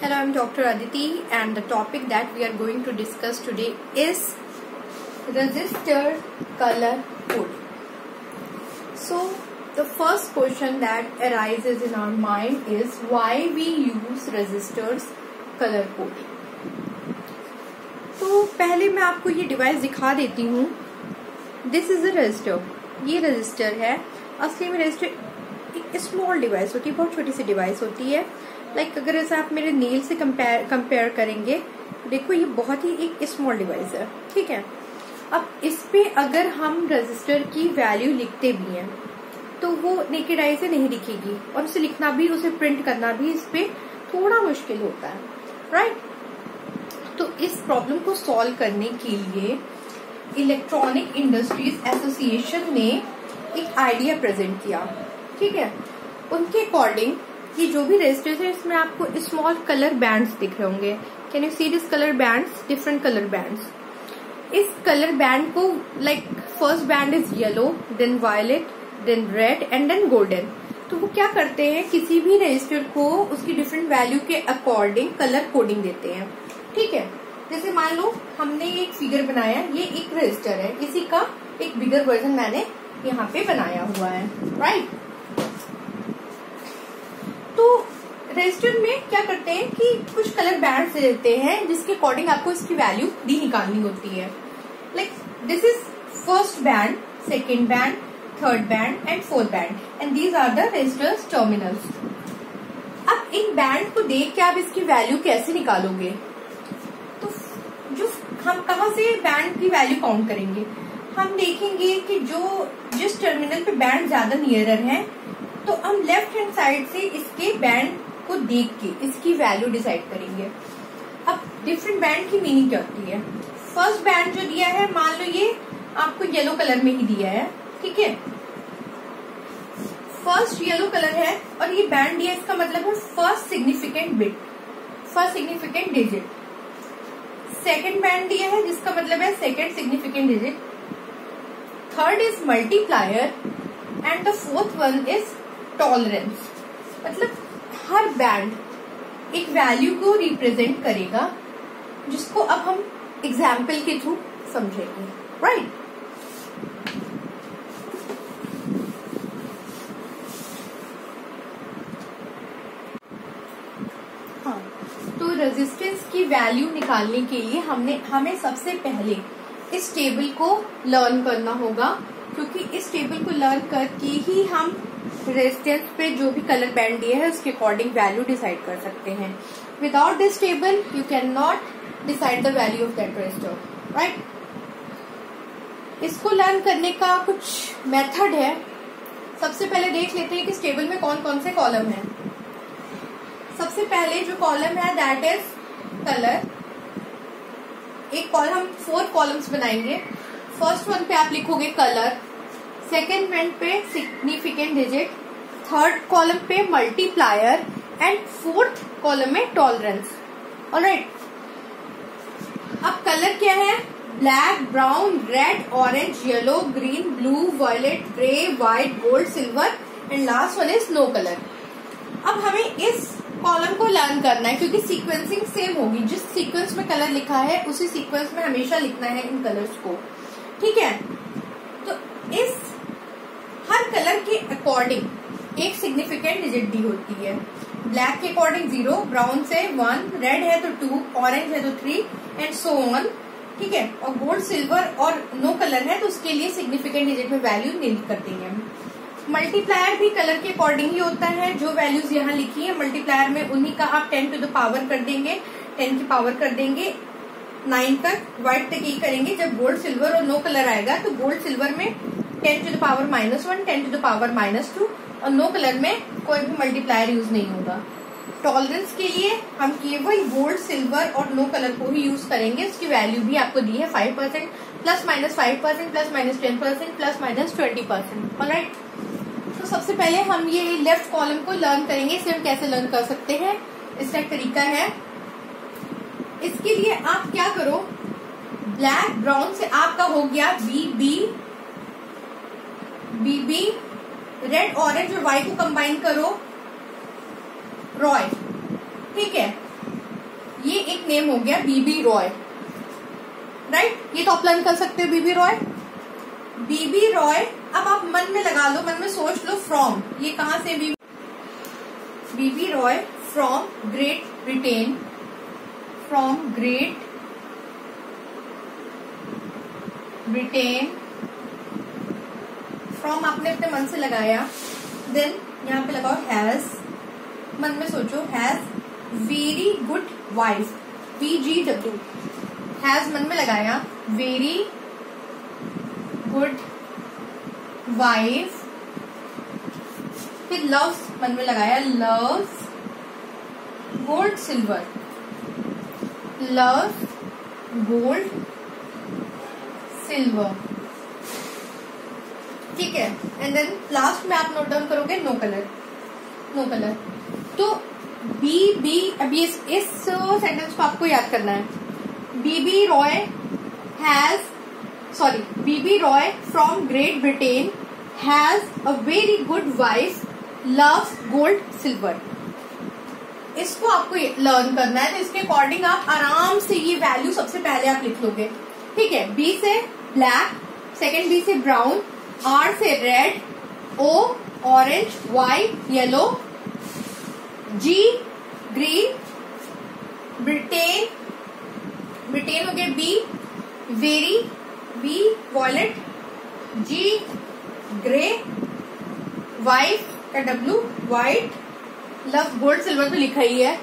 Hello, I'm Dr. Aditi, and the topic that we are going to discuss today is resistor color coding. So, the first question that arises in our mind is why we use resistors color coding. तो पहले मैं आपको ये device दिखा देती हूँ. This is a resistor. ये register है. असली में रजिस्टर एक स्मॉल डिवाइस होती है, बहुत छोटी सी डिवाइस होती है. लाइक अगर ऐसा आप मेरे नेल से कंपेयर करेंगे, देखो ये बहुत ही एक स्मॉल डिवाइस है. ठीक है. अब इस पे अगर हम रजिस्टर की वैल्यू लिखते भी हैं तो वो नेकेड आई से नहीं दिखेगी, और उसे लिखना भी, उसे प्रिंट करना भी इस पे थोड़ा मुश्किल होता है. राइट. तो इस प्रॉब्लम को सॉल्व करने के लिए इलेक्ट्रॉनिक इंडस्ट्रीज एसोसिएशन ने एक आइडिया प्रेजेंट किया. ठीक है. उनके अकॉर्डिंग ये जो भी रजिस्टर्स है इसमें आपको स्मॉल कलर बैंड्स दिख रहे होंगे. Can you see this colour bands? Different colour bands. इस कलर बैंड को like first band is yellow, then violet, then red and then golden. तो वो क्या करते हैं, किसी भी रजिस्टर को उसकी डिफरेंट वैल्यू के अकॉर्डिंग कलर कोडिंग देते हैं. ठीक है. जैसे मान लो हमने एक फिगर बनाया, ये एक रजिस्टर है, इसी का एक बिगर वर्जन मैंने यहाँ पे बनाया हुआ है. राइट. तो रजिस्टर में क्या करते हैं कि कुछ कलर बैंड दे देते हैं जिसके अकॉर्डिंग आपको इसकी वैल्यू डी निकालनी होती है. Like this is first band, second band, third band and fourth band, and these are the resistors terminals. अब इन बैंड को देख के आप इसकी वैल्यू कैसे निकालोगे? तो जो हम कहाँ से बैंड की वैल्यू काउंट करेंगे? हम देखेंगे कि जिस टर्मिनल पे बैंड ज्यादा नियरर है, तो हम लेफ्ट हैंड साइड से इसके बैंड को देख के इसकी वैल्यू डिसाइड करेंगे. अब डिफरेंट बैंड की मीनिंग क्या होती है? फर्स्ट बैंड जो दिया है, मान लो ये आपको येलो कलर में ही दिया है. ठीक है. फर्स्ट येलो कलर है और ये बैंड दिया, इसका मतलब है first significant bit, first significant digit. Second band दिया है जिसका मतलब है second significant digit. Third is multiplier and the fourth one is tolerance. मतलब हर बैंड एक वैल्यू को रिप्रेजेंट करेगा जिसको अब हम एग्जाम्पल के थ्रू समझेंगे. राइट. हाँ, तो रेजिस्टेंस की वैल्यू निकालने के लिए हमें सबसे पहले इस टेबल को लर्न करना होगा, क्योंकि इस टेबल को लर्न करके ही हम रेजिस्टेंस पे जो भी कलर बैंड दिए है उसके अकॉर्डिंग वैल्यू डिसाइड कर सकते हैं. Without this table you can not decide the value of that resistor. Right. इसको लर्न करने का कुछ मेथड है. सबसे पहले देख लेते हैं कि इस टेबल में कौन कौन से कॉलम है. सबसे पहले जो कॉलम है दैट इज कलर. एक कॉलम, हम 4 कॉलम्स बनाएंगे. फर्स्ट वन पे आप लिखोगे कलर, सेकेंड वन पे सिग्निफिकेंट डिजिट, थर्ड कॉलम पे मल्टीप्लायर एंड फोर्थ कॉलम में टॉलरेंस. ऑलराइट. अब कलर क्या है? Black, brown, red, orange, yellow, green, blue, violet, grey, white, gold, silver and last one is no colour. अब हमें इस column को लर्न करना है क्योंकि सीक्वेंसिंग सेम होगी. जिस सीक्वेंस में कलर लिखा है उसी सीक्वेंस में हमेशा लिखना है इन कलर्स को. ठीक है. तो इस हर कलर के अकॉर्डिंग एक सिग्निफिकेंट डिजिट दी होती है. ब्लैक के अकॉर्डिंग 0, ब्राउन से 1, रेड है तो 2, ऑरेंज है तो 3 एंड सो ऑन. ठीक है. और गोल्ड, सिल्वर और नो कलर है तो उसके लिए सिग्निफिकेंट डिजिट में वैल्यू नील कर देंगे. मल्टीप्लायर भी कलर के अकॉर्डिंग ही होता है. जो वैल्यूज यहाँ लिखी है मल्टीप्लायर में उन्हीं का आप 10 टू द पावर कर देंगे, 10 की पावर कर देंगे 9 तक. व्हाइट तक यही करेंगे. जब गोल्ड, सिल्वर और नो कलर आएगा तो गोल्ड, सिल्वर में 10 to the power -1, 10 to the power -2 और नो कलर में कोई भी मल्टीप्लायर यूज नहीं होगा. टॉलरेंस के लिए हम केवल गोल्ड, सिल्वर और नो कलर को ही यूज करेंगे. उसकी वैल्यू भी आपको दी है 5%, +-5%, +-10%, +-20%. ऑलराइट. तो सबसे पहले हम ये लेफ्ट कॉलम को लर्न करेंगे. इसे हम कैसे लर्न कर सकते हैं, इसका एक तरीका है. इसके लिए आप क्या करो, ब्लैक, ब्राउन से आपका हो गया BB, रेड, ऑरेंज और वाई को कंबाइन करो रॉय. ठीक है. एक नेम हो गया बीबी रॉय, राइट। ये तो आप लर्न कर सकते हो बीबी रॉय। बीबी रॉय अब आप मन में लगा लो, मन में सोच लो फ्रॉम, ये कहां से BB Roy from Great Britain, from Great Britain, from आपने अपने मन से लगाया, देन यहाँ पे लगाओ हैज, मन में सोचो has very good wife, VGW, has मन में लगाया, वेरी गुड वाइफ, फिर लव्स मन में लगाया, loves gold silver, loves gold silver, ठीक है। एंड देन लास्ट में आप नोट डाउन करोगे नो कलर, नो कलर। तो बी अभी इस सेंटेंस को आपको याद करना है। BB Roy from Great Britain has a very good wife, loves gold silver. इसको आपको लर्न करना है, तो इसके अकॉर्डिंग आप आराम से ये वैल्यू सबसे पहले आप लिख लोगे, ठीक है। बी से ब्लैक, सेकेंड बी से ब्राउन, आर से red, O orange, Y yellow, G green, Britain हो गया B, very B violet, G grey, wife का W white, love gold silver तो लिखा ही है,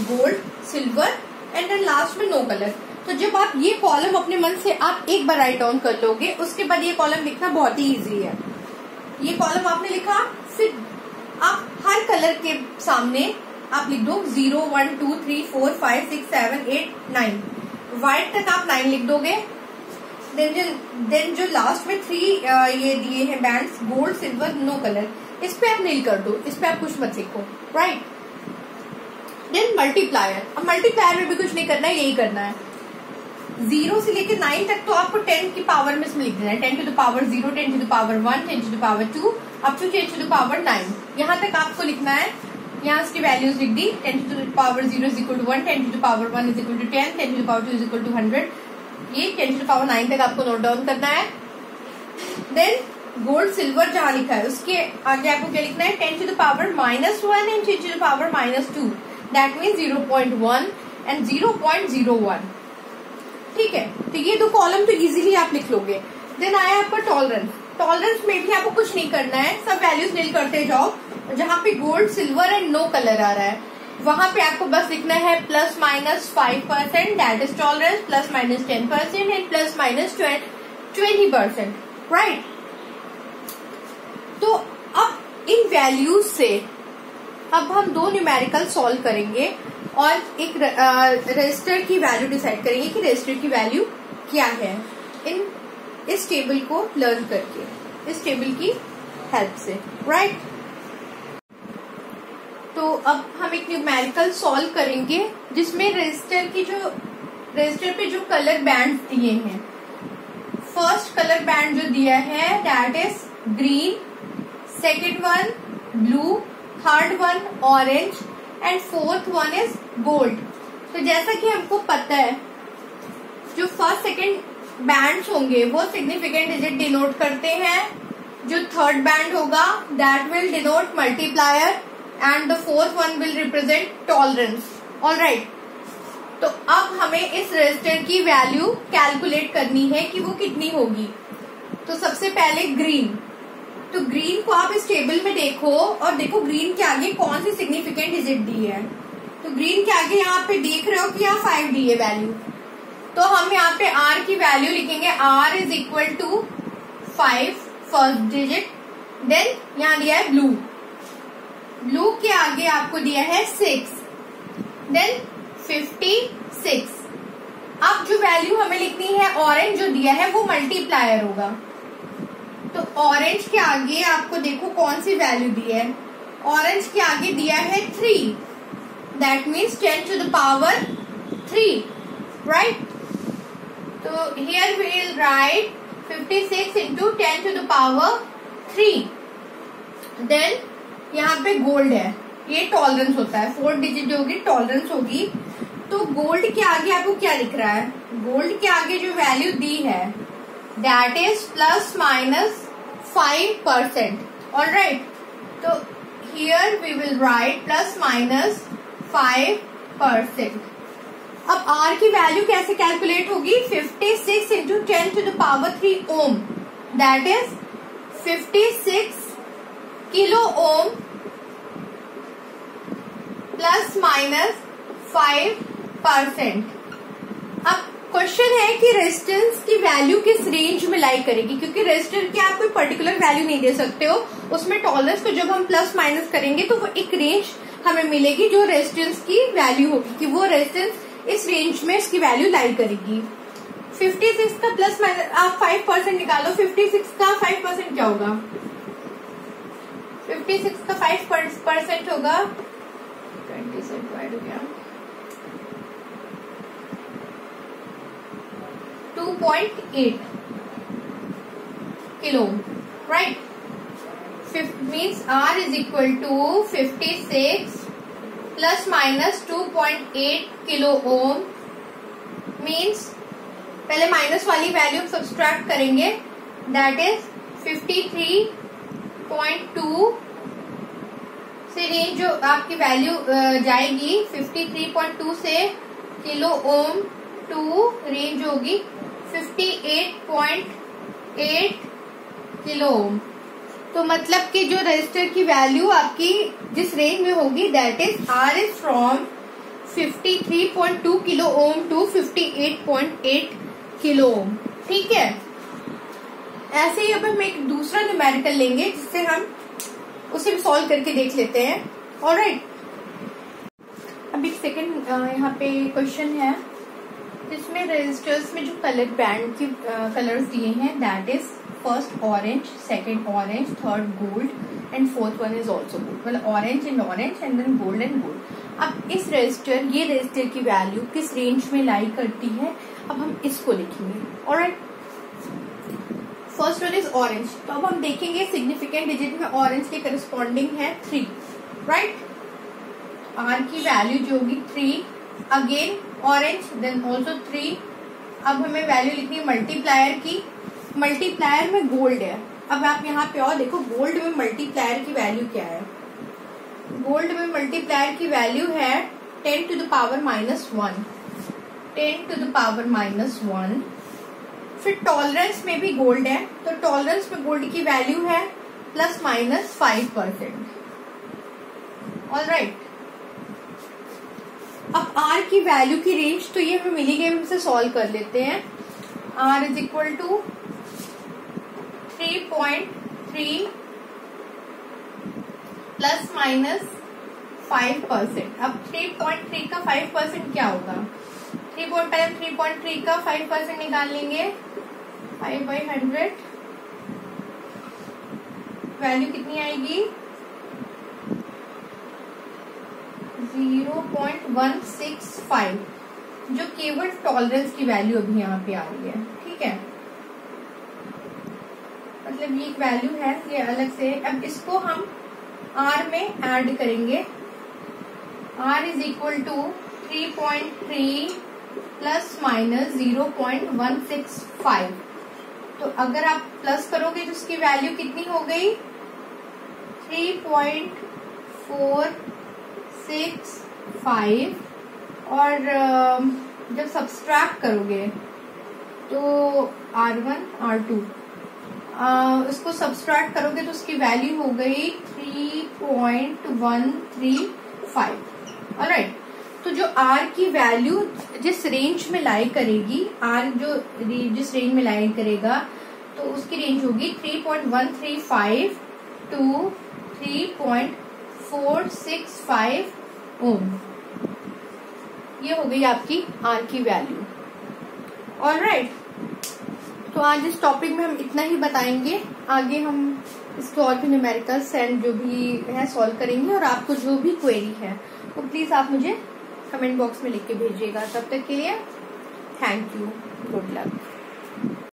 gold silver, and then last में नो कलर। तो जब आप ये कॉलम अपने मन से आप एक बार राइट डाउन कर लोगे, उसके बाद ये कॉलम लिखना बहुत ही इजी है। ये कॉलम आपने लिखा, फिर आप हर कलर के सामने आप लिख दो 0 1 2 3 4 5 6 7 8 9, व्हाइट तक आप 9 लिख दोगे। देन जो लास्ट में 3 ये दिए हैं bands, gold silver no colour, इस पे आप नील कर दो, इस पे आप कुछ मत लिखो, राइट। देन मल्टीप्लायर, अब मल्टीप्लायर में भी कुछ नहीं करना है, यही करना है। 0 से लेकर 9 तक तो आपको 10 की पावर में इसमें लिख देना है, 10 to the power 0, 10 to the power 1, 10 to the power 2, up to 10 to the power 9, यहाँ तक आपको लिखना है। यहाँ इसकी वैल्यूज लिख दी, 10 to the power 0 is equal to 1, 10 to the power 1 is equal to 10, 10 to the power 2 is equal to 100, ये 10 to the power 9 तक आपको नोट डाउन करना है। देन गोल्ड सिल्वर जहाँ लिखा है उसके आगे आपको क्या लिखना है, 10 to the power -1 and 10 to the power -2, that means 0.1 and 0.01, ठीक है। तो ये दो कॉलम तो इजीली आप लिख लोगे। देन आया आपका टॉलरेंस, टॉलरेंस में भी आपको कुछ नहीं करना है, सब वैल्यूज नील करते जाओ। जहाँ पे gold silver and no colour आ रहा है वहां पे आपको बस लिखना है ±5%, that is tolerance, ±10% and ±20%, right. तो अब इन वैल्यूज से अब हम दो न्यूमेरिकल सॉल्व करेंगे और एक रजिस्टर की वैल्यू डिसाइड करेंगे कि रजिस्टर की वैल्यू क्या है, इस टेबल को लर्न करके, इस टेबल की हेल्प से, राइट। तो अब हम एक न्यूमेरिकल सॉल्व करेंगे जिसमें रजिस्टर पे जो कलर बैंड दिए हैं, फर्स्ट कलर बैंड जो दिया है that is green, second one blue, third one orange and fourth one is gold. तो जैसा कि हमको पता है जो फर्स्ट सेकेंड बैंड्स होंगे वो सिग्निफिकेंट डिजिट डिनोट करते हैं, जो थर्ड बैंड होगा that will denote multiplier and the fourth one will represent tolerance, alright. तो अब हमें इस रजिस्टर की वैल्यू कैलकुलेट करनी है कि वो कितनी होगी। तो सबसे पहले ग्रीन, तो ग्रीन को आप इस टेबल में देखो और देखो ग्रीन के आगे कौन सी सिग्निफिकेंट डिजिट दी है। तो ग्रीन के आगे यहाँ पे देख रहे हो कि यहाँ 5 दी है वैल्यू, तो हम यहाँ पे R की वैल्यू लिखेंगे, R is equal to 5 first digit. Then यहाँ दिया है ब्लू, ब्लू के आगे आपको दिया है 6, देन 56। अब जो वैल्यू हमें लिखनी है ऑरेंज जो दिया है वो मल्टीप्लायर होगा, तो ऑरेंज के आगे आपको देखो कौन सी वैल्यू दी है, ऑरेंज के आगे दिया है 3, that means 10 to the power 3, right. तो here we will write 56 into 10 to the power 3। Then यहाँ पे गोल्ड है, ये टॉलरेंस होता है, 4 डिजिट जो होगी टॉलरेंस होगी, तो गोल्ड के आगे आपको क्या लिख रहा है? गोल्ड के आगे जो वैल्यू दी है that is plus minus 5%. Alright, तो here we will write plus minus 5%. अब R की वैल्यू कैसे कैलकुलेट होगी? 56 into 10 to the power 3 ohm, that is 56 kilo ohm plus minus 5%. अब क्वेश्चन है कि रेजिस्टेंस की वैल्यू किस रेंज में लाई करेगी, क्योंकि रेजिस्टर की आप कोई पर्टिकुलर वैल्यू नहीं दे सकते हो. उसमें टॉलरेंस को जब हम प्लस माइनस करेंगे तो वो एक रेंज हमें मिलेगी जो रेजिस्टेंस की वैल्यू होगी कि वो रेजिस्टेंस इस रेंज में इसकी वैल्यू लाई करेगी. 56 का प्लस माइनस आप 5% निकालो. 56 का 5% क्या होगा? 56 का 5% होगा 20 से डिवाइड हो गया 2.8 kilo. Right, means R is equal to 56 plus minus 2.8 kilo ohm. Means पहले माइनस वाली वैल्यू सब्सट्रैक्ट करेंगे, दैट इज 53.2 से रेंज जो आपकी वैल्यू जाएगी 53.2 से किलो ओम टू रेंज होगी 58.8 किलो ओम. तो मतलब कि जो रेजिस्टर की वैल्यू आपकी जिस रेंज में होगी that is R is from 53.2 kilo ohm to 58.8 kilo ohm. ठीक है, ऐसे ही अब हम एक दूसरा न्यूमेरिकल लेंगे जिससे हम उसे भी सॉल्व करके देख लेते हैं. ऑलराइट, अब एक सेकेंड यहाँ पे क्वेश्चन है जिसमें रेजिस्टर्स में जो कलर बैंड की कलर्स दिए हैं that is first orange, second orange, third gold and fourth one is also gold. मतलब orange and then gold and gold. अब इस ये रेजिस्टर की वैल्यू किस रेंज में लाई करती है, अब हम इसको लिखेंगे. Alright, first one is orange. तो अब हम देखेंगे सिग्निफिकेंट डिजिट में ऑरेंज के करस्पॉन्डिंग है 3. राइट, R की वैल्यू जो होगी 3, अगेन ऑरेंज देन ऑल्सो 3. अब हमें वैल्यू लिखनी है मल्टीप्लायर की. मल्टीप्लायर में गोल्ड है. अब आप यहाँ पे और देखो गोल्ड में मल्टीप्लायर की वैल्यू क्या है. गोल्ड में मल्टीप्लायर की वैल्यू है 10 to the power minus 1. 10 to the power minus 1. फिर टॉलरेंस में भी गोल्ड है, तो टॉलरेंस में गोल्ड की वैल्यू है प्लस माइनस 5%. ऑलराइट, अब R की वैल्यू की रेंज तो ये हमें मिली गई, हम इसे सॉल्व कर लेते हैं. R is equal to 3.3 plus minus 5%. अब 3.3 का 5% क्या होगा? 3.3 का 5% निकाल लेंगे 5/100. वैल्यू कितनी आएगी? 0.165, जो केवल टॉलरेंस की वैल्यू अभी यहाँ पे आ रही है. ठीक है, मतलब ये एक वैल्यू है, ये अलग से. अब इसको हम R में ऐड करेंगे. R is equal to 3.3 plus minus 0.165. तो अगर आप प्लस करोगे तो उसकी वैल्यू कितनी हो गई? 3.465. और जब सब्सट्रैक्ट करोगे तो R1 R2 इसको सब्सट्रैक्ट करोगे तो उसकी वैल्यू हो गई 3.135. ऑलराइट, तो जो R की वैल्यू जिस रेंज में लाई करेगी, R जो जिस रेंज में लाई करेगा तो उसकी रेंज होगी 3.135 टू 3.465 ओम. ये हो गई आपकी R की वैल्यू. ऑलराइट, तो आज इस टॉपिक में हम इतना ही बताएंगे. आगे हम इसके और भी न्यूमेरिकल्स एंड जो भी है सॉल्व करेंगे. और आपको जो भी क्वेरी है वो प्लीज आप मुझे कमेंट बॉक्स में लिख के भेजिएगा. तब तक के लिए थैंक यू, गुड लक.